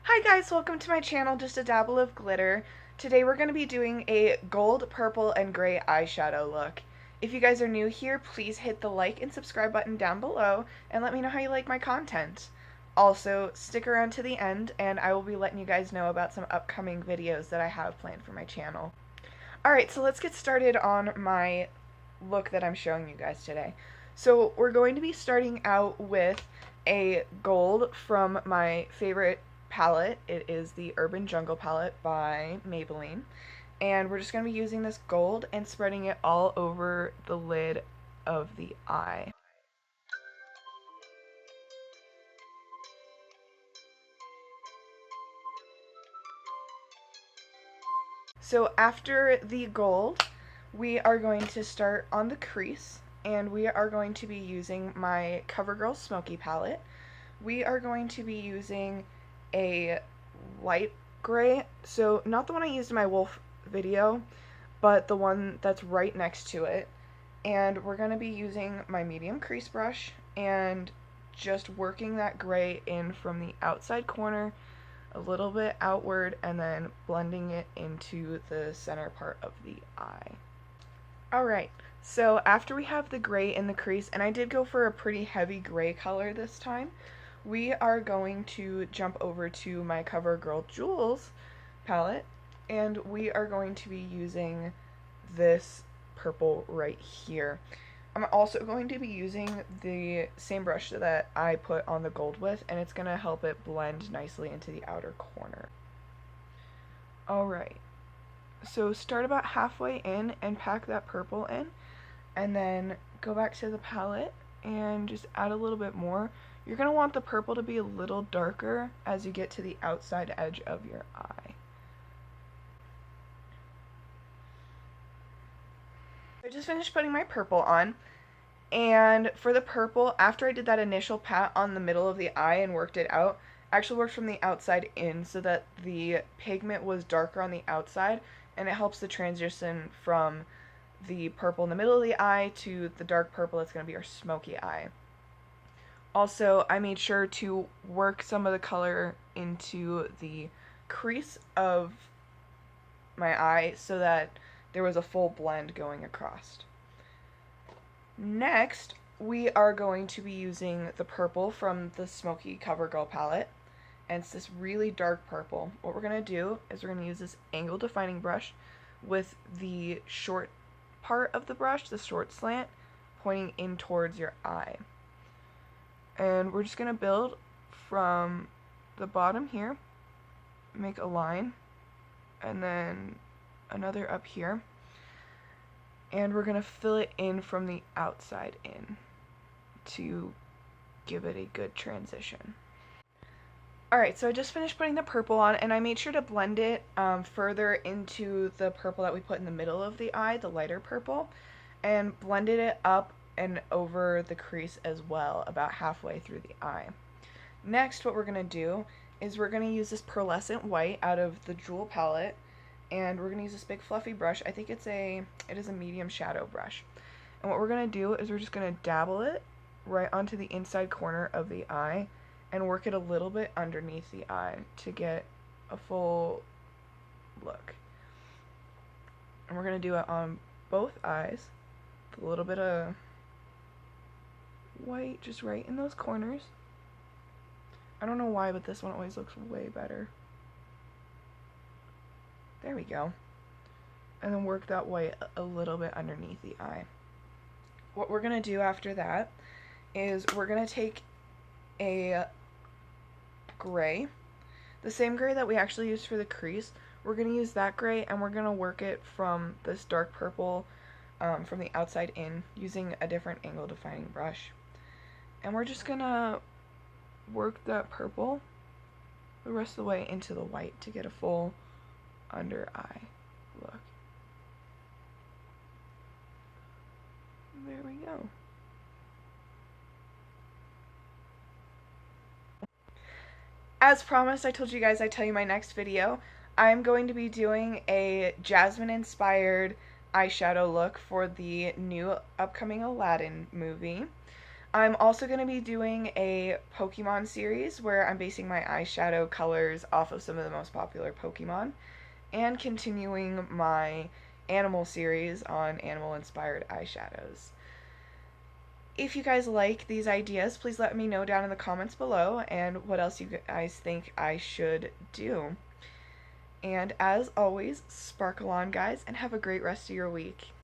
Hi guys, welcome to my channel, Just a Dabble of Glitter. Today we're going to be doing a gold, purple, and gray eyeshadow look. If you guys are new here, please hit the like and subscribe button down below and let me know how you like my content. Also, stick around to the end and I will be letting you guys know about some upcoming videos that I have planned for my channel. Alright, so let's get started on my look that I'm showing you guys today. So we're going to be starting out with a gold from my favorite palette. It is the Urban Jungle palette by Maybelline. And we're just going to be using this gold and spreading it all over the lid of the eye. So after the gold, we are going to start on the crease, and we are going to be using my CoverGirl Smoky palette. We are going to be using a light gray, so not the one I used in my wolf video, but the one that's right next to it. And we're going to be using my medium crease brush and just working that gray in from the outside corner a little bit outward and then blending it into the center part of the eye. Alright, so after we have the gray in the crease, and I did go for a pretty heavy gray color this time, we are going to jump over to my CoverGirl Jewels palette, and we are going to be using this purple right here. I'm also going to be using the same brush that I put on the gold with, and it's going to help it blend nicely into the outer corner. Alright, so start about halfway in and pack that purple in, and then go back to the palette and just add a little bit more. You're going to want the purple to be a little darker as you get to the outside edge of your eye. I just finished putting my purple on, and for the purple, after I did that initial pat on the middle of the eye and worked it out, I actually worked from the outside in so that the pigment was darker on the outside, and it helps the transition from the purple in the middle of the eye to the dark purple that's going to be our smoky eye. Also, I made sure to work some of the color into the crease of my eye so that there was a full blend going across. Next, we are going to be using the purple from the Smoky CoverGirl palette, and it's this really dark purple. What we're going to do is we're going to use this angle defining brush with the short part of the brush, the short slant, pointing in towards your eye. And we're just going to build from the bottom here, make a line, and then another up here. And we're going to fill it in from the outside in to give it a good transition. Alright, so I just finished putting the purple on, and I made sure to blend it further into the purple that we put in the middle of the eye, the lighter purple, and blended it up and over the crease as well, about halfway through the eye. Next, what we're going to do is we're going to use this pearlescent white out of the Jewel palette, and we're going to use this big fluffy brush. I think it is a medium shadow brush. And what we're going to do is we're just going to dabble it right onto the inside corner of the eye and work it a little bit underneath the eye to get a full look. And we're going to do it on both eyes with a little bit of white just right in those corners. I don't know why, but this one always looks way better. There we go. And then work that white a little bit underneath the eye. What we're going to do after that is we're going to take a gray, the same gray that we actually used for the crease. We're going to use that gray, and we're going to work it from this dark purple from the outside in using a different angle defining brush. And we're just going to work that purple the rest of the way into the white to get a full under eye look. There we go. As promised, I told you guys I'd tell you my next video. I'm going to be doing a Jasmine inspired eyeshadow look for the new upcoming Aladdin movie. I'm also going to be doing a Pokemon series where I'm basing my eyeshadow colors off of some of the most popular Pokemon, and continuing my animal series on animal-inspired eyeshadows. If you guys like these ideas, please let me know down in the comments below and what else you guys think I should do. And as always, sparkle on, guys, and have a great rest of your week.